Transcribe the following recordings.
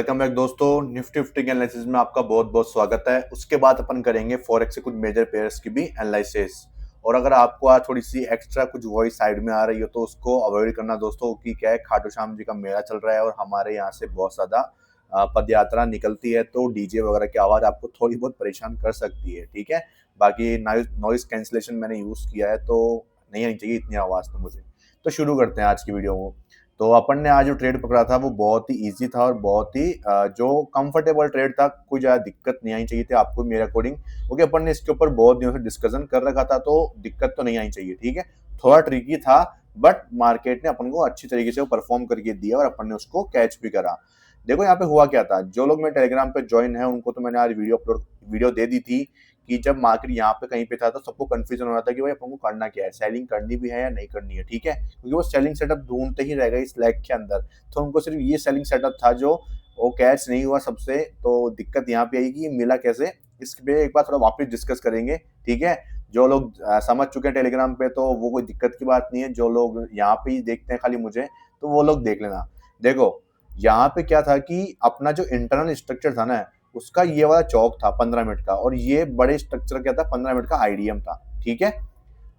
Welcome back दोस्तों। Nifty fifty के analysis में आपका बहुत बहुत स्वागत है। उसके बाद अपन करेंगे फॉरेक्स से कुछ मेजर पेयर्स की भी एनालिसिस। और अगर आपको आज थोड़ी सी एक्स्ट्रा कुछ वॉइस साइड में आ रही हो तो उसको अवॉइड करना दोस्तों, कि क्या है, खाटू श्याम जी का मेला चल रहा है और हमारे यहाँ से बहुत ज्यादा पद यात्रा निकलती है, तो डीजे वगैरह की आवाज आपको थोड़ी बहुत परेशान कर सकती है। ठीक है, बाकी नॉइस कैंसिलेशन मैंने यूज किया है, तो नहीं आनी चाहिए इतनी आवाज तो मुझे। तो शुरू करते हैं आज की वीडियो को। तो अपन ने आज जो ट्रेड पकड़ा था वो बहुत ही इजी था और बहुत ही जो कंफर्टेबल ट्रेड था। कोई ज्यादा दिक्कत नहीं आनी चाहिए थी आपको मेरे अकॉर्डिंग, क्योंकि अपन ने इसके ऊपर बहुत दिनों से डिस्कशन कर रखा था, तो दिक्कत तो नहीं आनी चाहिए। ठीक है, थोड़ा ट्रिकी था बट मार्केट ने अपन को अच्छी तरीके से वो परफॉर्म करके दिया और अपन ने उसको कैच भी करा। देखो यहाँ पे हुआ क्या था, जो लोग मेरे टेलीग्राम पे ज्वाइन है उनको तो मैंने आज वीडियो दे दी थी कि जब मार्केट यहाँ पे कहीं पे था तो सबको कंफ्यूजन हो रहा था कि भाई अपन को करना क्या है, सेलिंग करनी भी है या नहीं करनी है। ठीक है, क्योंकि वो सेलिंग सेटअप ढूंढते ही रह गए इस लैग के अंदर, तो उनको सिर्फ ये सेलिंग सेटअप था जो वो कैच नहीं हुआ सबसे। तो दिक्कत यहाँ पे आई कि ये मिला कैसे, इस पे एक बार थोड़ा वापस डिस्कस करेंगे। ठीक है, जो लोग समझ चुके हैं टेलीग्राम पे तो वो कोई दिक्कत की बात नहीं है, जो लोग यहाँ पे ही देखते हैं खाली मुझे, तो वो लोग देख लेना। देखो यहाँ पे क्या था कि अपना जो इंटरनल स्ट्रक्चर था ना, उसका ये वाला चौक था 15 मिनट का, और ये बड़े स्ट्रक्चर क्या था, 15 मिनट का आईडीएम था। ठीक है,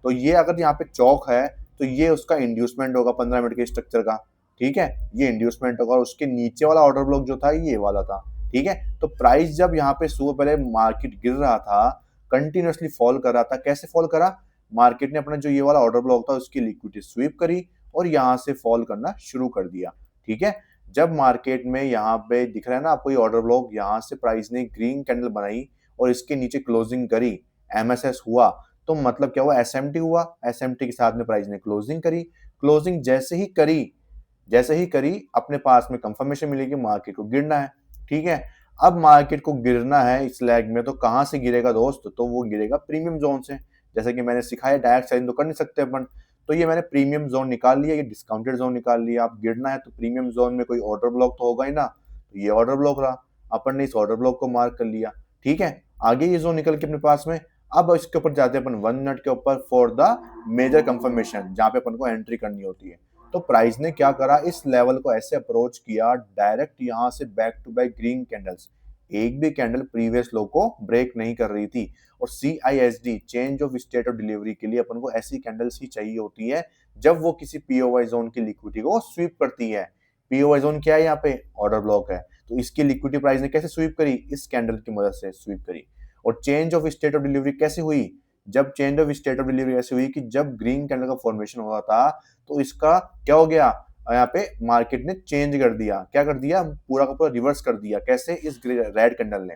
तो ये अगर यहाँ पे चौक है तो ये उसका इंड्यूसमेंट होगा 15 मिनट के स्ट्रक्चर का। ठीक है, ये इंड्यूसमेंट होगा और उसके नीचे वाला ऑर्डर ब्लॉक जो था ये वाला था। ठीक है, तो प्राइस जब यहाँ पे सुबह पहले मार्केट गिर रहा था, कंटिन्यूसली फॉल कर रहा था। कैसे फॉल करा, मार्केट ने अपना जो ये वाला ऑर्डर ब्लॉक था उसकी लिक्विडिटी स्वीप करी और यहाँ से फॉल करना शुरू कर दिया। ठीक है, जब मार्केट में यहाँ पे दिख रहा है ना आपको ये ऑर्डर ब्लॉक, यहाँ से प्राइस ने ग्रीन कैंडल बनाई और इसके नीचे क्लोजिंग करी, एमएसएस हुआ, तो मतलब क्या हुआ, एसएमटी हुआ। एसएमटी के साथ में प्राइस ने क्लोजिंग करी। क्लोजिंग जैसे ही करी अपने पास में कंफर्मेशन मिली कि मार्केट को गिरना है। ठीक है, अब मार्केट को गिरना है इस लैग में, तो कहां से गिरेगा दोस्त, तो वो गिरेगा प्रीमियम जोन से। जैसे कि मैंने सिखाया, डायरेक्ट सेलिंग तो कर नहीं सकते अपन, तो ये मैंने प्रीमियम जोन निकाल लिया, ये डिस्काउंटेड जोन निकाल लिया। अब गिरना है तो प्रीमियम जोन में कोई ऑर्डर ब्लॉक तो होगा ही ना, तो ये ऑर्डर ब्लॉक रहा, अपन ने इस ऑर्डर ब्लॉक को मार्क कर लिया। ठीक है, आगे ये जोन निकल के अपने पास में। अब इसके ऊपर जाते हैं अपन 1 मिनट के ऊपर फॉर द मेजर कंफर्मेशन, जहां पे अपन को एंट्री करनी होती है। तो प्राइस ने क्या करा, इस लेवल को ऐसे अप्रोच किया डायरेक्ट, यहां से back to back green candles, एक भी कैंडल प्रीवियस लो को ब्रेक नहीं कर रही थी। और CISD, change of state of delivery के लिए अपन को ऐसी कैंडल्स ही चाहिए होती है जब वो किसी पीओवाई जोन की लिक्विडिटी को स्वीप करती है। पीओवाई जोन क्या है, यहाँ पे ऑर्डर ब्लॉक है, तो इसकी लिक्विडिटी प्राइस ने कैसे स्वीप करी, इस कैंडल की मदद से स्वीप करी। और change of state of delivery कैसे हुई, जब change of state of delivery ऐसे हुई कि जब ग्रीन कैंडल का फॉर्मेशन हुआ था, तो इसका क्या हो गया, यहाँ पे मार्केट ने चेंज कर दिया। क्या कर दिया, पूरा का पूरा रिवर्स कर दिया। कैसे, इस रेड कैंडल ने,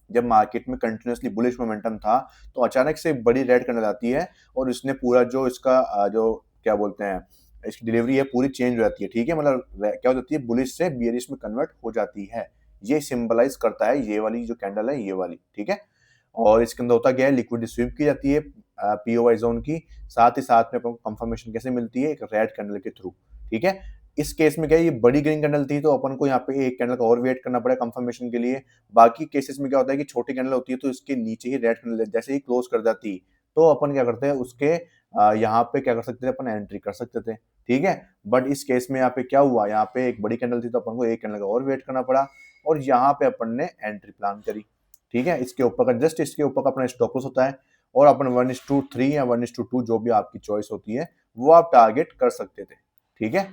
जब मार्केट में कंटिन्यूसली बुलिश मोमेंटम था तो अचानक से बड़ी रेड कैंडल आती है और इसने पूरा जो इसका जो क्या बोलते हैं, इसकी डिलीवरी है पूरी चेंज हो जाती है। ठीक है, मतलब क्या हो जाती है, बुलिश से बियरिश में कन्वर्ट हो जाती है। ये सिंबलाइज करता है ये वाली जो कैंडल है, ये वाली। ठीक है, और इसके अंदर होता क्या है, लिक्विडिटी स्वीप की जाती है पीओवाई जोन की, साथ ही साथ में आपको कंफर्मेशन कैसे मिलती है, एक रेड कैंडल के थ्रू। ठीक है, इस केस में क्या है, ये बड़ी ग्रीन कैंडल थी तो अपन को यहाँ पे एक कैंडल का और वेट करना पड़ा कंफर्मेशन के लिए। बाकी केसेस में क्या होता है कि छोटी कैंडल होती है तो इसके नीचे ही रेड कैंडल जैसे ही क्लोज कर जाती, तो अपन क्या करते हैं, उसके यहाँ पे क्या कर सकते थे, अपन एंट्री कर सकते थे। ठीक है, बट इस केस में यहाँ पे क्या हुआ, यहाँ पे एक बड़ी कैंडल थी तो अपन को एक कैंडल का और वेट करना पड़ा और यहाँ पे अपन ने एंट्री प्लान करी। ठीक है, इसके ऊपर का, जस्ट इसके ऊपर का अपना स्टॉप लॉस होता है और अपन 1:3 या 1:2 जो भी आपकी चॉइस होती है वो आप टारगेट कर सकते थे। ठीक है,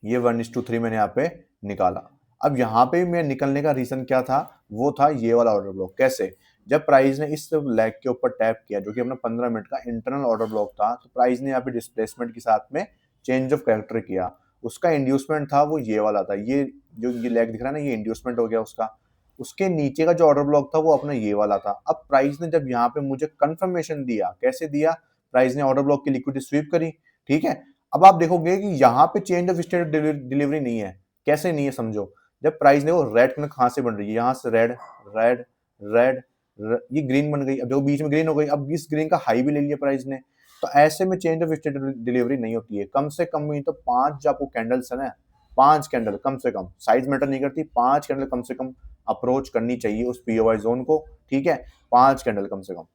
ये 1:3 मैंने यहाँ पे निकाला। अब यहाँ पे मैं निकलने का रीजन क्या था, वो था ये वाला ऑर्डर ब्लॉक। कैसे, जब प्राइस ने इस लेग के ऊपर टैप किया जो कि अपना 15 मिनट का इंटरनल ऑर्डर ब्लॉक था, तो प्राइस ने यहाँ पे डिस्प्लेसमेंट के साथ में चेंज ऑफ कैरेक्टर किया। उसका इंड्यूसमेंट था वो ये वाला था, ये जो ये लेग दिख रहा है ना, ये इंड्यूसमेंट हो गया उसका। उसके नीचे का जो ऑर्डर ब्लॉक था वो अपना ये वाला था। अब प्राइस ने जब यहाँ पे मुझे कंफर्मेशन दिया, कैसे दिया, प्राइस ने ऑर्डर ब्लॉक की लिक्विडिटी स्वीप करी। ठीक है, अब आप देखोगे कि यहाँ पे चेंज ऑफ स्टेट डिलीवरी नहीं है। कैसे नहीं है, समझो, जब प्राइस ने वो रेड कलर कहां से बन रही है, यहाँ से रेड रेड रेड, ये ग्रीन बन गई, अब जो बीच में ग्रीन हो गई, अब इस ग्रीन का हाई भी ले लिया प्राइस ने। तो ऐसे में चेंज ऑफ स्टेट डिलीवरी नहीं होती है। कम से कम भी तो 5 जो आपको कैंडल्स है ना, 5 कैंडल कम से कम, साइज मैटर नहीं करती, 5 कैंडल कम से कम अप्रोच करनी चाहिए उस पीओवाई जोन को। ठीक है, 5 कैंडल कम से कम।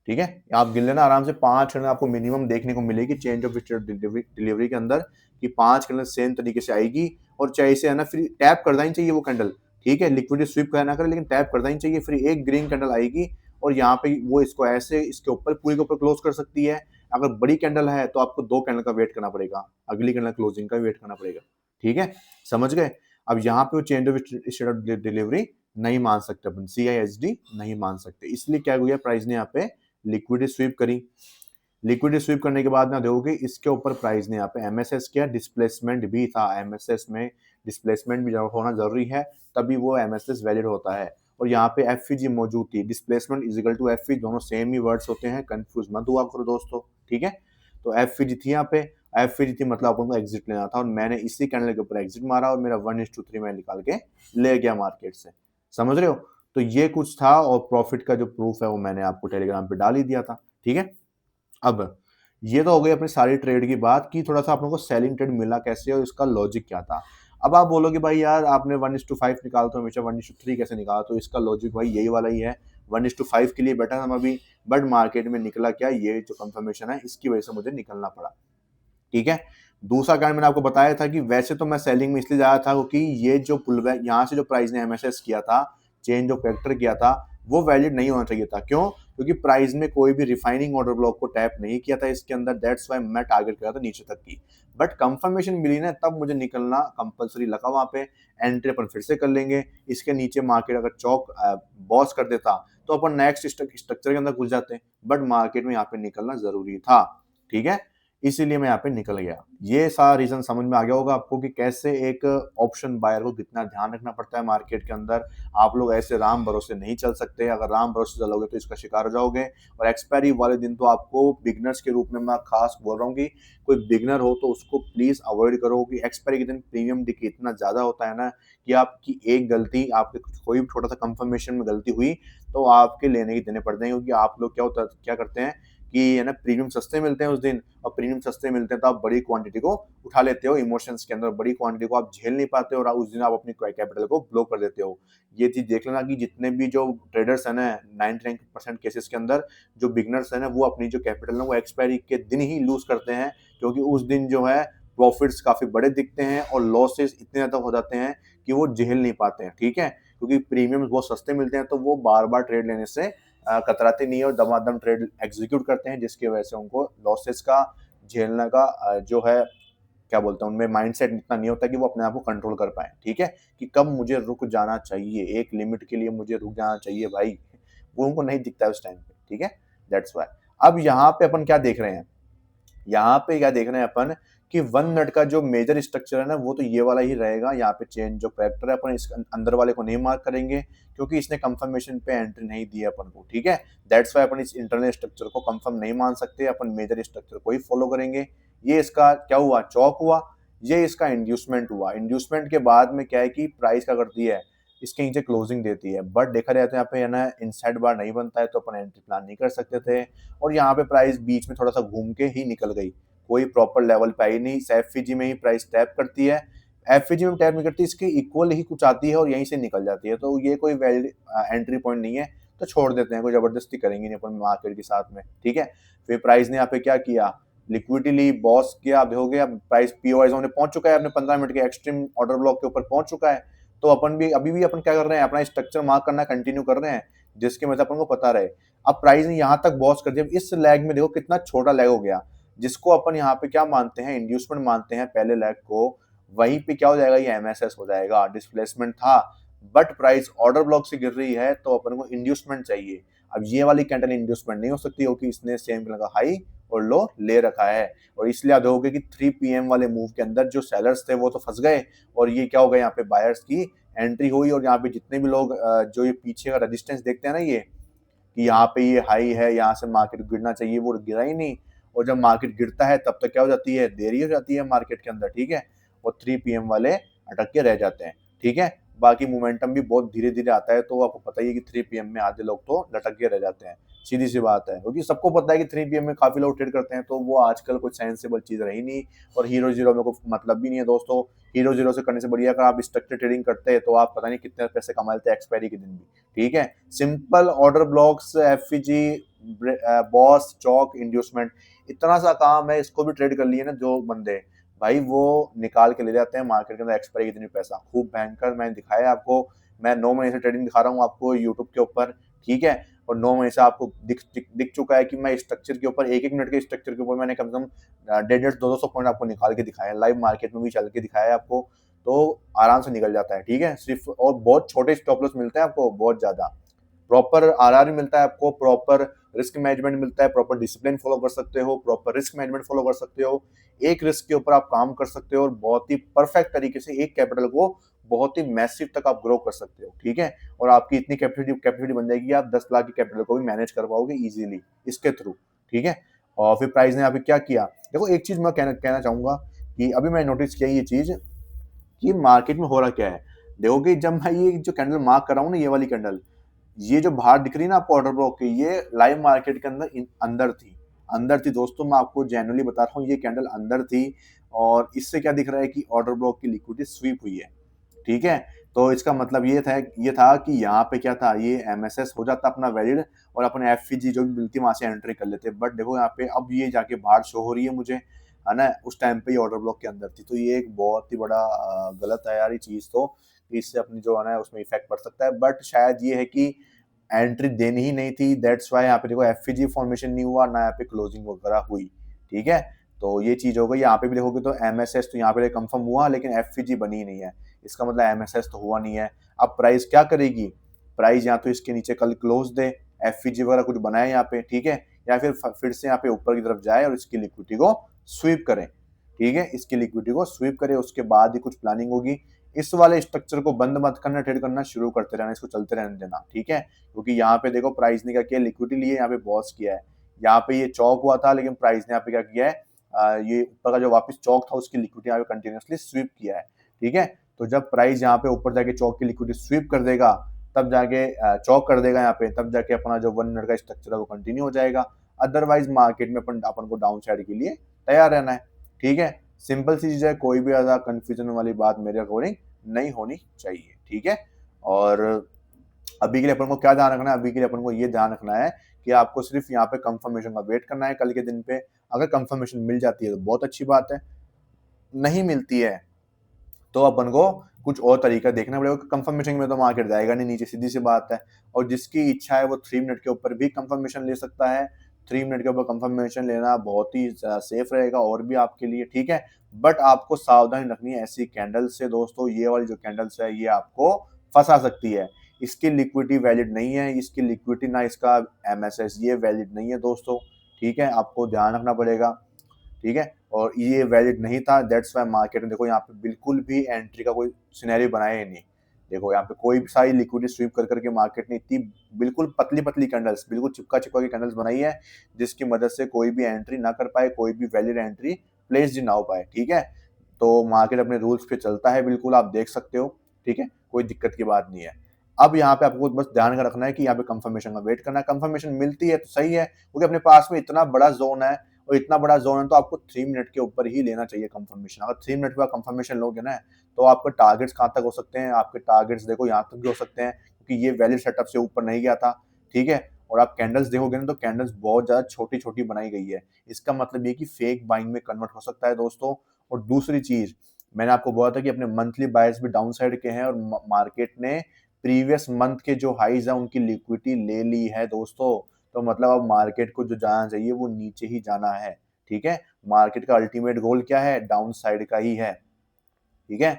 ठीक है, आप गिन लेना आराम से, 5 कैंडल आपको मिनिमम देखने को मिलेगी चेंज ऑफ डिलीवरी के अंदर, कि 5 कैंडल सेम तरीके से आएगी। और चाहे इसे है ना फिर टैप करना ही चाहिए वो कैंडल, ठीक है, लिक्विडिटी स्वीप करना करे लेकिन टैप करना ही चाहिए। फिर एक ग्रीन कैंडल आएगी और यहाँ पे वो इसको ऐसे इसके ऊपर पूरे के ऊपर क्लोज कर सकती है। अगर बड़ी कैंडल है तो आपको 2 कैंडल का वेट करना पड़ेगा, अगली कैंडल क्लोजिंग का वेट करना पड़ेगा, ठीक है, समझ गए। अब यहाँ पे वो change of state of delivery नहीं मान सकते अपन, CISD नहीं मान सकते, इसलिए क्या हुआ, प्राइस ने यहाँ पे लिक्विडिटी स्वीप करी। लिक्विडिटी स्वीप करने के बाद ना देखोगे इसके ऊपर प्राइस ने यहाँ पे MSS किया, डिस्प्लेसमेंट भी था, MSS में डिस्प्लेसमेंट भी होना जरूरी है, तभी वो MSS वैलिड होता है। और यहाँ पे FVG मौजूद थी, displacement is equal to FV, दोनों सेम ही वर्ड्स होते हैं, कंफ्यूज मत हुआ करो दोस्तों, ठीक है। तो FVG थी यहाँ पे, FVG थी मतलब अपन को एग्जिट लेना था, और मैंने इसी कैंडल के ऊपर एग्जिट मारा और मेरा 1:3 में निकाल के ले गया मार्केट से, समझ रहे हो। तो ये कुछ था, और प्रॉफिट का जो प्रूफ है वो मैंने आपको टेलीग्राम पे डाल ही दिया था, ठीक है। अब ये तो हो गई अपनी सारी ट्रेड की बात, कि थोड़ा सा आप लोगों को सेलिंग ट्रेड मिला कैसे और इसका लॉजिक क्या था। अब आप बोलोगे भाई यार आपने 1:5 निकालते हो हमेशा, 1:3 कैसे निकाला, तो इसका लॉजिक भाई यही वाला ही है, 1:5 के लिए बैठा हम अभी, बट मार्केट में निकला क्या, ये जो कंफर्मेशन है इसकी वजह से मुझे निकलना पड़ा, ठीक है। दूसरा कारण मैंने आपको बताया था कि वैसे तो मैं सेलिंग में इसलिए जाया था क्योंकि ये जो पुलबैक यहाँ से जो प्राइस ने MSS किया था, चेंज ऑफ फैक्टर किया था, वो वैलिड नहीं होना चाहिए था। क्यों? क्योंकि प्राइस में कोई भी रिफाइनिंग ऑर्डर ब्लॉक को टैप नहीं किया था इसके अंदर, दैट्स वाई मैं टारगेट किया था नीचे तक की। बट कंफर्मेशन मिली ना, तब मुझे निकलना कंपलसरी लगा वहां पे। एंट्री अपन फिर से कर लेंगे, इसके नीचे मार्केट अगर चौक बॉस कर देता तो अपन नेक्स्ट स्ट्रक्चर के अंदर घुस जाते, बट मार्केट में यहाँ पे निकलना जरूरी था, ठीक है, इसीलिए मैं यहाँ पे निकल गया। ये सारा रीजन समझ में आ गया होगा आपको कि कैसे एक ऑप्शन बायर को कितना ध्यान रखना पड़ता है मार्केट के अंदर। आप लोग ऐसे राम भरोसे नहीं चल सकते, अगर राम भरोसे चलोगे तो इसका शिकार हो जाओगे। और एक्सपायरी वाले दिन तो आपको बिगनर्स के रूप में मैं खास बोल रहा हूँ कि कोई बिगनर हो तो उसको प्लीज अवॉइड करो, कि एक्सपायरी के दिन प्रीमियम डिके इतना ज्यादा होता है ना, कि आपकी एक गलती, आपके कोई भी छोटा सा कंफर्मेशन में गलती हुई तो आपके लेने ही देने पड़ते हैं। क्योंकि आप लोग क्या करते हैं कि है ना, प्रीमियम सस्ते मिलते हैं उस दिन, और प्रीमियम सस्ते मिलते हैं तो आप बड़ी क्वांटिटी को उठा लेते हो, इमोशंस के अंदर बड़ी क्वांटिटी को आप झेल नहीं पाते हो, और उस दिन आप अपनी कैपिटल को ब्लो कर देते हो। ये चीज देख लेना कि जितने भी जो ट्रेडर्स है ना, 99% केसेस के अंदर जो बिगनर्स है ना, वो अपनी जो कैपिटल है वो एक्सपायरी के दिन ही लूज करते हैं, क्योंकि उस दिन जो है प्रॉफिट्स काफी बड़े दिखते हैं और लॉसेस इतने ज्यादा हो जाते हैं कि वो झेल नहीं पाते हैं, ठीक है। क्योंकि प्रीमियम बहुत सस्ते मिलते हैं तो वो बार बार ट्रेड लेने से कतराते नहीं है और दमादम ट्रेड एग्जीक्यूट करते हैं, जिसकी वजह से उनको लॉसेस का झेलने का जो है क्या बोलते हैं, उनमें माइंडसेट इतना नहीं होता कि वो अपने आप को कंट्रोल कर पाए, ठीक है, कि कब मुझे रुक जाना चाहिए, एक लिमिट के लिए मुझे रुक जाना चाहिए भाई, वो उनको नहीं दिखता है उस टाइम पे, ठीक है, दैट्स वाई। अब यहाँ पे अपन क्या देख रहे हैं, यहाँ पे क्या देख रहे हैं अपन कि 1 मिनट का जो मेजर स्ट्रक्चर है ना, वो तो ये वाला ही रहेगा। यहाँ पे चेंज जो फैक्टर है अपन इस अंदर वाले को नहीं मार्क करेंगे, क्योंकि इसने कंफर्मेशन पे एंट्री नहीं दी अपन को, ठीक है, दैट्स वाई अपन इस इंटरनल स्ट्रक्चर को कंफर्म नहीं मान सकते, अपन मेजर स्ट्रक्चर को ही फॉलो करेंगे। ये इसका क्या हुआ, चौक हुआ, ये इसका इंड्यूसमेंट हुआ। इंड्यूसमेंट के बाद में क्या है कि प्राइस क्या करती है, इसके नीचे क्लोजिंग देती है, बट देखा जाए तो यहाँ पे है ना इनसाइड बार नहीं बनता है, तो अपन एंट्री प्लान नहीं कर सकते थे, और यहाँ पे प्राइस बीच में थोड़ा सा घूम के ही निकल गई, कोई प्रॉपर लेवल पे आई नहीं। एफवीजी में ही प्राइस टैप करती है, एफवीजी में टैप नहीं करती, इसके इक्वल ही कुछ आती है और यहीं से निकल जाती है, तो ये कोई वैलिड एंट्री पॉइंट नहीं है, तो छोड़ देते हैं, कोई जबरदस्ती करेंगे नहीं अपन मार्केट के साथ में, ठीक है। फिर प्राइस ने यहाँ पे क्या किया, लिक्विडिटी ली, बॉस किया, अब हो गया, प्राइस पीओआई जोन में पहुंच चुका है, अपने 15 मिनट के एक्सट्रीम ऑर्डर ब्लॉक के ऊपर पहुंच चुका है। तो अपन भी अभी भी अपन क्या कर रहे हैं, अपना स्ट्रक्चर मार्क करना कंटिन्यू कर रहे हैं, जिसके मतलब अपन को पता रहे। अब प्राइस ने यहाँ तक बॉस कर दिया, इस लैग में देखो कितना छोटा लैग हो गया, जिसको अपन यहाँ पे क्या मानते हैं, इंड्यूसमेंट मानते हैं पहले लैग को, वहीं पे क्या हो जाएगा, ये एमएसएस हो जाएगा। डिस्प्लेसमेंट था बट प्राइस ऑर्डर ब्लॉक से गिर रही है, तो अपन को इंड्यूसमेंट चाहिए। अब ये वाली कैंडल इंड्यूसमेंट नहीं हो सकती, क्योंकि इसने सेम लगा हाई और लो ले रखा है, और इसलिए आप देखोगे कि 3 PM वाले मूव के अंदर जो सेलर्स थे वो तो फंस गए, और ये क्या हो गया, यहाँ पे बायर्स की एंट्री हुई। और यहाँ पे जितने भी लोग जो ये पीछे का रेजिस्टेंस देखते हैं ना, ये कि यहाँ पे ये हाई है, यहाँ से मार्केट गिरना चाहिए, वो गिरा ही नहीं। और जब मार्केट गिरता है तब तक क्या हो जाती है, देरी हो जाती है मार्केट के अंदर, ठीक है, और 3 PM वाले अटक के रह जाते हैं, ठीक है। बाकी मोमेंटम भी बहुत धीरे धीरे आता है, तो आपको पता ही है कि 3 PM में आधे लोग तो लटक के रह जाते हैं। सीधी सी बात है, क्योंकि सबको पता है कि 3 PM में काफी लोग ट्रेड करते हैं, तो वो आजकल कोई सेंसेबल चीज रही नहीं। और हीरो जीरो में कोई मतलब भी नहीं है दोस्तों। हीरो जीरो से करने से बढ़िया अगर आप स्ट्रक्चर ट्रेडिंग करते हैं तो आप पता नहीं कितने पैसे कमा लेते हैं एक्सपायरी के दिन भी। ठीक है, simple order blocks, FEG, BOS, CHoCH, inducement, इतना सा काम है, इसको भी ट्रेड कर लिए ना जो बंदे, भाई वो निकाल के ले जाते हैं मार्केट के अंदर एक्सपायरी के दिन पैसा। खूब भयंकर मैंने दिखाया आपको। मैं 9 महीने से ट्रेडिंग दिखा रहा हूँ आपको यूट्यूब के ऊपर। ठीक है, और 9 महीने से आपको दिख चुका है कि मैं स्ट्रक्चर के ऊपर, 1-1 मिनट के स्ट्रक्चर के ऊपर मैंने कम से कम 150-200 पॉइंट आपको निकाल के दिखाया है, लाइव मार्केट में भी चल के दिखाया है आपको। तो आराम से निकल जाता है। ठीक है, सिर्फ और बहुत छोटे स्टॉप लॉस मिलते हैं आपको, बहुत ज्यादा। प्रॉपर आरआर मिलता है आपको, प्रॉपर रिस्क मैनेजमेंट मिलता है, प्रॉपर डिसिप्लिन फॉलो कर सकते हो, प्रॉपर रिस्क मैनेजमेंट फॉलो कर सकते हो, एक रिस्क के ऊपर आप काम कर सकते हो और बहुत ही परफेक्ट तरीके से एक कैपिटल को बहुत ही मैसिव तक आप ग्रो कर सकते हो। ठीक है, और आपकी इतनी कैपेसिटी बन जाएगी, आप 10 लाख की कैपिटल को भी मैनेज कर पाओगे इजीली इसके थ्रू। ठीक है, और फिर प्राइस ने अभी क्या किया, देखो एक चीज मैं कहना चाहूंगा कि अभी मैं नोटिस किया ये चीज कि मार्केट में हो रहा क्या है। देखोगे जब मैं ये जो कैंडल मार्क कर रहा हूँ ना, ये वाली कैंडल, ये जो बाहर दिख रही है ना आपको ऑर्डर ब्लॉक की, ये लाइव मार्केट के अंदर अंदर थी दोस्तों। मैं आपको जेन्युइनली बता रहा हूँ, ये कैंडल अंदर थी। और इससे क्या दिख रहा है कि ऑर्डर ब्लॉक की लिक्विडिटी स्वीप हुई है। ठीक है, तो इसका मतलब ये था कि यहाँ पे क्या था, ये एमएसएस हो जाता अपना वैलिड और अपने एफईजी जो भी मिलती वहां से एंट्री कर लेते। बट देखो यहाँ पे अब ये जाके बाहर शो हो रही है मुझे, है ना, उस टाइम पे ये ऑर्डर ब्लॉक के अंदर थी। तो ये एक बहुत ही बड़ा गलत है यार ये चीज। तो इससे अपनी जो है ना उसमें इफेक्ट पड़ सकता है। बट शायद ये है कि एंट्री देनी ही नहीं थी, दैट्स वाई यहाँ पे देखो एफईजी फॉर्मेशन नहीं हुआ ना, यहाँ पे क्लोजिंग वगैरह हुई। ठीक है, तो ये चीज हो गई। यहाँ पे भी देखोगे तो एमएसएस तो यहाँ पे कंफर्म हुआ, लेकिन एफईजी बनी ही नहीं है, इसका मतलब एमएसएस तो हुआ नहीं है। अब प्राइस क्या करेगी, प्राइस या तो इसके नीचे कल क्लोज दे, एफईजी वगैरह कुछ बनाए यहाँ पे। ठीक है, या फिर से यहाँ पे ऊपर की तरफ जाए और इसकी लिक्विडिटी को स्वीप करें। ठीक है, इसकी लिक्विडिटी को स्वीप करे, उसके बाद ही कुछ प्लानिंग होगी। इस वाले स्ट्रक्चर को बंद मत करना, ट्रेड करना शुरू करते रहना, इसको चलते रहने देना। ठीक है, क्योंकि यहाँ पे देखो प्राइस ने क्या किया, लिक्विडिटी लिए, यहाँ पे बॉस किया है। यहाँ पे ये चौक हुआ था, लेकिन प्राइस ने यहाँ पे क्या किया है, ये ऊपर का जो वापस चौक था उसकी लिक्विडिटी यहाँ पे कंटिन्यूसली स्वीप किया है। ठीक है, तो जब प्राइस यहाँ पे ऊपर जाके चौक की लिक्विडिटी स्वीप कर देगा, तब जाके चौक कर देगा यहाँ पे, तब जाके अपना जो 1 मिनट का स्ट्रक्चर है वो कंटिन्यू हो जाएगा। अदरवाइज मार्केट में अपन को डाउन साइड के लिए तैयार रहना है। ठीक है, सिंपल सी चीज है, कोई भी ज्यादा कंफ्यूजन वाली बात मेरे अकॉर्डिंग नहीं होनी चाहिए। ठीक है, और अभी के लिए अपन को क्या ध्यान रखना है, अभी के लिए अपन को ये ध्यान रखना है कि आपको सिर्फ यहाँ पे कंफर्मेशन का वेट करना है कल के दिन पे। अगर कंफर्मेशन मिल जाती है तो बहुत अच्छी बात है, नहीं मिलती है तो अपन को कुछ और तरीका देखना पड़ेगा। कंफर्मेशन में तो मार्केट जाएगा नहीं नीचे, सीधी सी बात है। और जिसकी इच्छा है वो 3 मिनट के ऊपर भी कंफर्मेशन ले सकता है। 3 मिनट के ऊपर कंफर्मेशन लेना बहुत ही सेफ रहेगा और भी आपके लिए। ठीक है, बट आपको सावधानी रखनी है ऐसी कैंडल से दोस्तों। ये वाली जो कैंडल्स है ये आपको फंसा सकती है। इसकी लिक्विडिटी वैलिड नहीं है, इसकी लिक्विडिटी ना इसका एमएसएस ये वैलिड नहीं है दोस्तों। ठीक है, आपको ध्यान रखना पड़ेगा। ठीक है, और ये वैलिड नहीं था, दैट्स वाई मार्केट में देखो यहाँ पे बिल्कुल भी एंट्री का कोई सिनेरियो बनाया ही नहीं। देखो यहाँ पे कोई भी सारी लिक्विडिटी स्वीप कर करके मार्केट ने इतनी बिल्कुल पतली पतली कैंडल्स, बिल्कुल चिपका चिपका की कैंडल्स बनाई है, जिसकी मदद से कोई भी एंट्री ना कर पाए, कोई भी वैलिड एंट्री प्लेस ना हो पाए। ठीक है, तो मार्केट अपने रूल्स पे चलता है, बिल्कुल आप देख सकते हो। ठीक है, कोई दिक्कत की बात नहीं है। अब यहाँ पे आपको बस ध्यान का रखना है कि यहाँ पे कंफर्मेशन का वेट करना है। कंफर्मेशन मिलती है तो सही है, क्योंकि अपने पास में इतना बड़ा जोन है, और इतना बड़ा जोन है तो आपको 3 मिनट के ऊपर ही लेना चाहिए कंफर्मेशन। अगर 3 मिनट के बाद कंफर्मेशन लोगे ना, तो आपके टारगेट्स कहाँ तक हो सकते हैं, आपके टारगेट्स देखो यहाँ तक भी हो सकते हैं, क्योंकि ये वैलिड सेटअप से ऊपर नहीं गया था। ठीक है, और आप कैंडल्स देखोगे ना तो कैंडल्स बहुत ज्यादा छोटी छोटी बनाई गई है, इसका मतलब ये कि फेक बाइंग में कन्वर्ट हो सकता है दोस्तों। और दूसरी चीज, मैंने आपको बोला था कि अपने मंथली बायर्स भी डाउन साइड के हैं, और मार्केट ने प्रीवियस मंथ के जो हाईज है उनकी लिक्विडिटी ले ली है दोस्तों। तो मतलब अब मार्केट को जो जाना चाहिए वो नीचे ही जाना है। ठीक है, मार्केट का अल्टीमेट गोल क्या है, डाउन साइड का ही है। ठीक है,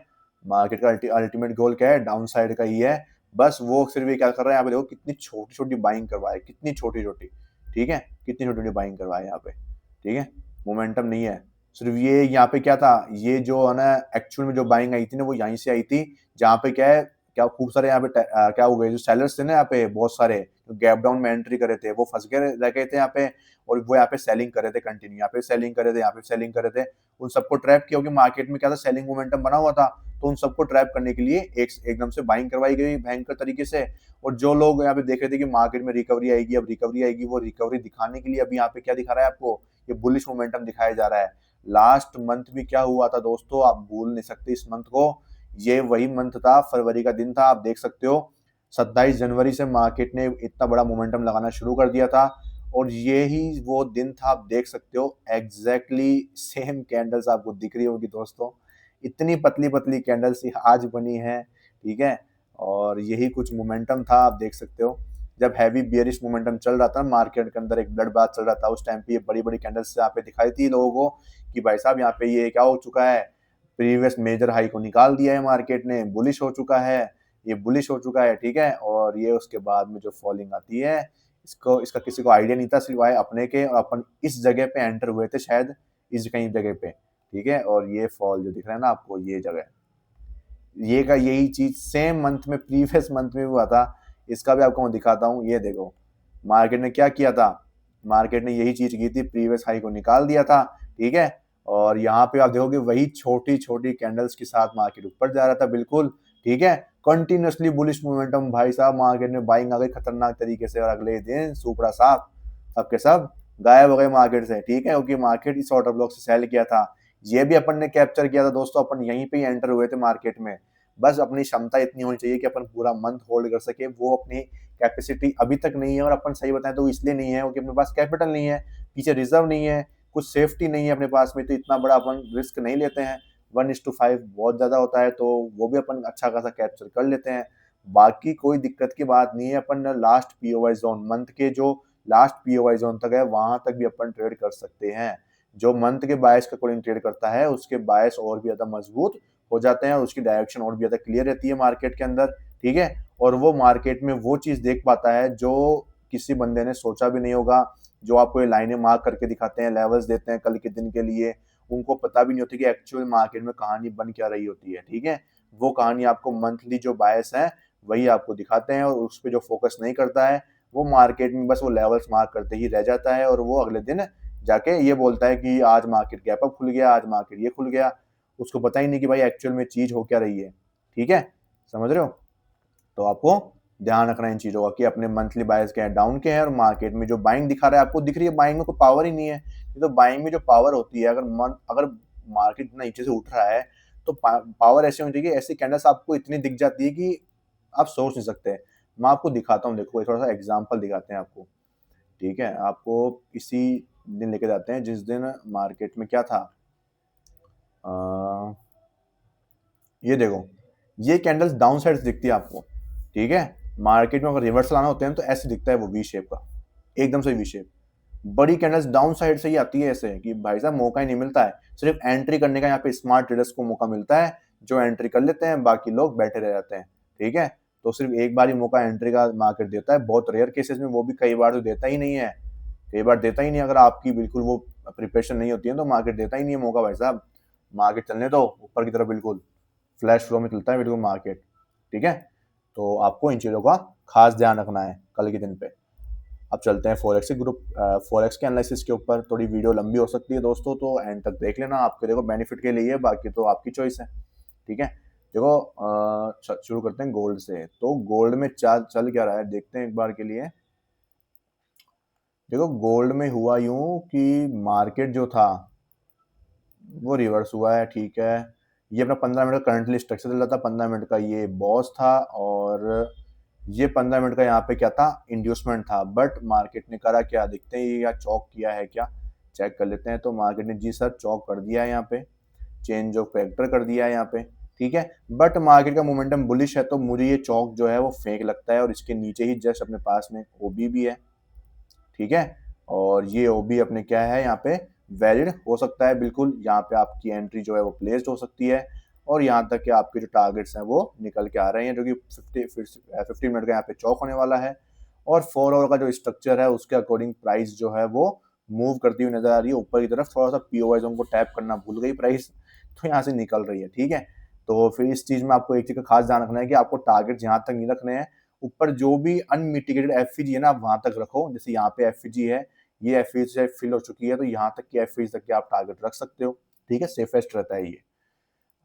मार्केट का अल्टीमेट गोल क्या है, डाउन साइड का ही है। बस वो सिर्फ ये क्या कर रहा है, यहाँ पे देखो कितनी छोटी छोटी बाइंग करवाए, कितनी छोटी छोटी। ठीक है, कितनी छोटी छोटी बाइंग करवाए यहाँ पे। ठीक है, मोमेंटम नहीं है, सिर्फ ये यहाँ पे क्या था, ये जो है ना एक्चुअल में जो बाइंग आई थी ना वो यहीं से आई थी, जहाँ पे क्या है क्या खूब सारे यहाँ पे क्या हो गए, जो सेलर्स थे ना यहाँ पे बहुत सारे, जो गैप डाउन में एंट्री करे थे, वो फंस गए रह गए थे यहाँ पे, और वो यहाँ पे सेलिंग कर रहे थे कंटिन्यू, यहाँ पे सेलिंग कर रहे थे, यहाँ पे सेलिंग कर रहे थे। उन सबको ट्रैप किया, क्योंकि मार्केट में क्या था, सेलिंग मोमेंटम बना हुआ था, तो उन सबको ट्रैप करने के लिए एकदम से बाइंग करवाई गई भयंकर तरीके से। और जो लोग यहाँ पे देख रहे थे कि मार्केट में रिकवरी आएगी, अब रिकवरी आएगी, वो रिकवरी दिखाने के लिए अभी यहाँ पे क्या दिखा रहा है आपको, ये बुलिश मोमेंटम दिखाया जा रहा है। लास्ट मंथ भी क्या हुआ था दोस्तों, आप भूल नहीं सकते इस मंथ को, ये वही मंथ था, फरवरी का दिन था, आप देख सकते हो 27 जनवरी से मार्केट ने इतना बड़ा मोमेंटम लगाना शुरू कर दिया था, और ये ही वो दिन था, आप देख सकते हो एग्जैक्टली सेम कैंडल्स आपको दिख रही होगी दोस्तों, इतनी पतली पतली कैंडल्स आज बनी है, ठीक है। और यही कुछ मोमेंटम था, आप देख सकते हो जब हैवी बियरिश मोमेंटम चल रहा था मार्केट के अंदर, एक ब्लड बाथ चल रहा था, उस टाइम पे ये बड़ी बड़ी कैंडल्स यहाँ पे दिखाई थी लोगों को कि भाई साहब यहाँ पे ये क्या हो चुका है, प्रीवियस मेजर हाई को निकाल दिया है मार्केट ने, बुलिश हो चुका है, ये बुलिश हो चुका है, ठीक है। और ये उसके बाद में जो फॉलिंग आती है, इसका किसी को आइडिया नहीं था, सिवाय अपने के, और अपन इस जगह पे एंटर हुए थे शायद, इस कहीं जगह पे, ठीक है। और ये फॉल जो दिख रहा है ना आपको, ये जगह, ये का यही चीज सेम मंथ में, प्रीवियस मंथ में हुआ था, इसका भी आपको मैं दिखाता हूँ। ये देखो मार्केट ने क्या किया था, मार्केट ने यही चीज की थी, प्रीवियस हाई को निकाल दिया था, ठीक है। और यहाँ पे आप देखोगे वही छोटी छोटी कैंडल्स के साथ मार्केट ऊपर जा रहा था, बिल्कुल, ठीक है। कंटिन्यूसली बुलिश मोमेंटम, भाई साहब मार्केट में बाइंग आ गई खतरनाक तरीके से, और अगले दिन सुपड़ा साफ सबके सब गायब हो गए मार्केट से, ठीक है, क्योंकि मार्केट इस ऑर्डर ब्लॉक से सेल किया था। ये भी अपन ने कैप्चर किया था दोस्तों, अपन यहीं पे ही एंटर हुए थे मार्केट में। बस अपनी क्षमता इतनी होनी चाहिए कि अपन पूरा मंथ होल्ड कर सके, वो अपनी कैपेसिटी अभी तक नहीं है, और अपन सही बताएं तो इसलिए नहीं है क्योंकि अपने पास कैपिटल नहीं है, पीछे रिजर्व नहीं है, कुछ सेफ्टी नहीं है अपने पास में, तो इतना बड़ा अपन रिस्क नहीं लेते हैं। 1:5 बहुत ज़्यादा होता है, तो वो भी अपन अच्छा खासा कैप्चर कर लेते हैं। बाकी कोई दिक्कत की बात नहीं है, अपन लास्ट पीओवाई जोन, मंथ के जो लास्ट पीओवाई जोन तक है, वहां तक भी अपन ट्रेड कर सकते हैं। जो मंथ के बायस के अकॉर्डिंग ट्रेड करता है, उसके बायस और भी ज्यादा मजबूत हो जाते हैं, और उसकी डायरेक्शन और भी ज्यादा क्लियर रहती है मार्केट के अंदर, ठीक है। और वो मार्केट में वो चीज देख पाता है जो किसी बंदे ने सोचा भी नहीं होगा। जो आपको ये लाइनें मार्क करके दिखाते हैं, लेवल्स देते हैं कल के दिन के लिए, उनको पता भी नहीं होती कि एक्चुअल मार्केट में कहानी बन क्या रही होती है, ठीक है। वो कहानी आपको मंथली जो बायस है वही आपको दिखाते हैं, और उस पर जो फोकस नहीं करता है वो मार्केट में बस वो लेवल्स मार्क करते ही रह जाता है, और वो अगले दिन जाके ये बोलता है कि आज मार्केट गैप अप खुल गया, आज मार्केट ये खुल गया, उसको पता ही नहीं कि भाई एक्चुअल में चीज हो क्या रही है, ठीक है, समझ रहे हो। तो आपको ध्यान रखना है इन चीजों का कि अपने मंथली बायस के हैं, डाउन के हैं, और मार्केट में जो बाइंग दिखा रहा है आपको दिख रही है, बाइंग में कोई पावर ही नहीं है। तो बाइंग में जो पावर होती है, अगर मार्केट इतना नीचे से उठ रहा है, तो पावर ऐसी होनी चाहिए, ऐसी कैंडल्स आपको इतनी दिख जाती है कि आप सोच नहीं सकते। मैं आपको दिखाता हूँ, देखो थोड़ा सा एग्जाम्पल दिखाते हैं आपको, ठीक है। आपको इसी दिन लेके जाते हैं जिस दिन मार्केट में क्या था, ये देखो, ये कैंडल्स डाउन साइड दिखती है आपको, ठीक है। मार्केट में अगर रिवर्सल आना होते हैं तो ऐसे दिखता है वो वी शेप का, एकदम से वी शेप, बड़ी कैंडल्स डाउन साइड से ही आती है ऐसे कि भाई साहब मौका ही नहीं मिलता है, सिर्फ एंट्री करने का यहाँ पे स्मार्ट ट्रेडर्स को मौका मिलता है, जो एंट्री कर लेते हैं, बाकी लोग बैठे रह जाते हैं, ठीक है। तो सिर्फ एक बार ही मौका एंट्री का मार्केट देता है, बहुत रेयर केसेस में, वो भी कई बार तो देता ही नहीं है, कई बार देता ही नहीं, अगर आपकी बिल्कुल वो प्रिपरेशन नहीं होती है तो मार्केट देता ही नहीं है मौका, भाई साहब मार्केट चलने दो ऊपर की तरफ, बिल्कुल फ्लैश फ्लो में चलता है बिल्कुल मार्केट, ठीक है। तो आपको इन चीज़ों का खास ध्यान रखना है कल के दिन पे। अब चलते हैं फॉरेक्स ग्रुप, फॉरेक्स के एनालिसिस के ऊपर। थोड़ी वीडियो लंबी हो सकती है दोस्तों, तो एंड तक देख लेना, आपके देखो बेनिफिट के लिए, बाकी तो आपकी चॉइस है, ठीक है। देखो शुरू करते हैं गोल्ड से। तो गोल्ड में चल क्या रहा है देखते हैं एक बार के लिए। देखो गोल्ड में हुआ यूं कि मार्केट जो था वो रिवर्स हुआ है, ठीक है। ये अपना 15 मिनट का करंटली स्ट्रक्चर चल रहा था, 15 मिनट का ये बॉस था, और ये 15 मिनट का यहाँ पे क्या था, इंड्यूसमेंट था। बट मार्केट ने करा क्या, देखते हैं ये या चौक किया है क्या, चेक कर लेते हैं। तो मार्केट ने जी सर चौक कर दिया है, यहाँ पे चेंज ऑफ फैक्टर कर दिया है यहाँ पे, ठीक है। बट मार्केट का मोमेंटम बुलिश है, तो मुझे ये चौक जो है वो फेक लगता है, और इसके नीचे ही जस्ट अपने पास में ओबी भी है, ठीक है। और ये ओबी अपने क्या है यहाँ पे वैलिड हो सकता है, बिल्कुल यहाँ पे आपकी एंट्री जो है वो प्लेस्ड हो सकती है, और यहाँ तक कि आपके जो टारगेट्स हैं वो निकल के आ रहे हैं, जो कि 50 मिनट का यहाँ पे चौक होने वाला है। और 4 आवर का जो स्ट्रक्चर है उसके अकॉर्डिंग प्राइस जो है वो मूव करती हुई नजर आ रही है ऊपर की तरफ, थोड़ा सा पीओवाई जोन को टैप करना भूल गई प्राइस, तो यहाँ से निकल रही है, ठीक है। तो फिर इस चीज में आपको एक चीज का खास ध्यान रखना है कि आपको टारगेट यहाँ तक नहीं रखने हैं, ऊपर जो भी अनमिटिगेटेड एफईजी है ना आप वहां तक रखो। जैसे यहाँ पे एफईजी है, ये एफईजी फिल हो चुकी है, तो यहाँ तक की एफईजी तक के आप टारगेट रख सकते हो। ठीक है, सेफेस्ट रहता है ये।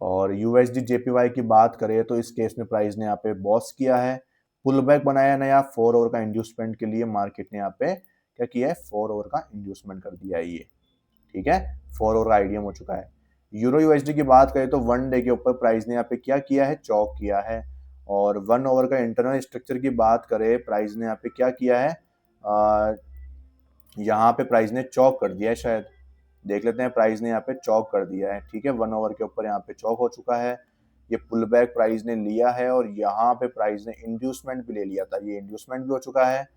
और यूएसडी जेपीवाई की बात करें तो इस केस में प्राइस ने यहाँ पे बॉस किया है, पुल बैक बनाया नया 4 ओवर का इंड्यूसमेंट के लिए। मार्केट ने यहाँ पे क्या किया है, 4 ओवर का इंड्यूसमेंट कर दिया है ये। ठीक है, 4 ओवर का आईडीएम हो चुका है। यूरो यूएसडी की बात करें तो 1 डे के ऊपर प्राइस ने यहाँ पे क्या किया है, चौक किया है। और 1 ओवर का इंटरनल स्ट्रक्चर की बात करें, प्राइस ने यहाँ पे क्या किया है, यहाँ पे प्राइस ने चौक कर दिया है शायद, देख लेते हैं। प्राइस ने यहाँ पे चौक कर दिया है। ठीक है, 1 ओवर के ऊपर यहाँ पे चौक हो चुका है। ये पुल बैक प्राइस ने लिया है और यहाँ पे प्राइस ने इंड्यूसमेंट भी ले लिया था, ये इंड्यूसमेंट भी हो चुका है।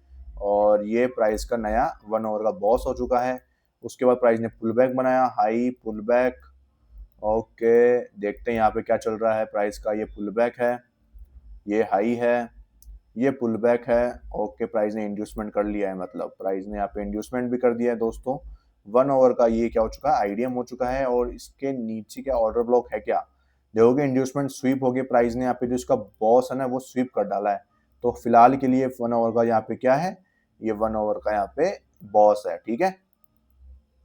और ये प्राइस का नया 1 ओवर का बॉस हो चुका है। उसके बाद प्राइस ने पुल बैक बनाया, हाई पुल बैक। ओके, देखते हैं यहाँ पे क्या चल रहा है प्राइस का। ये पुल बैक है, ये हाई है, ये पुल बैक है। ओके, प्राइस ने इंड्यूसमेंट कर लिया है, मतलब प्राइस ने यहाँ पे इंड्यूसमेंट भी कर दिया है दोस्तों। 1 ओवर का ये क्या हो चुका है, आईडीएम हो चुका है। और इसके नीचे क्या ऑर्डर ब्लॉक है क्या, देखोगे इंड्यूसमेंट स्वीप हो गया, प्राइस ने यहाँ पे जो इसका बॉस है ना वो स्वीप कर डाला है। तो फिलहाल के लिए 1 ओवर का यहाँ पे क्या है, ये 1 ओवर का यहाँ पे बॉस है। ठीक है,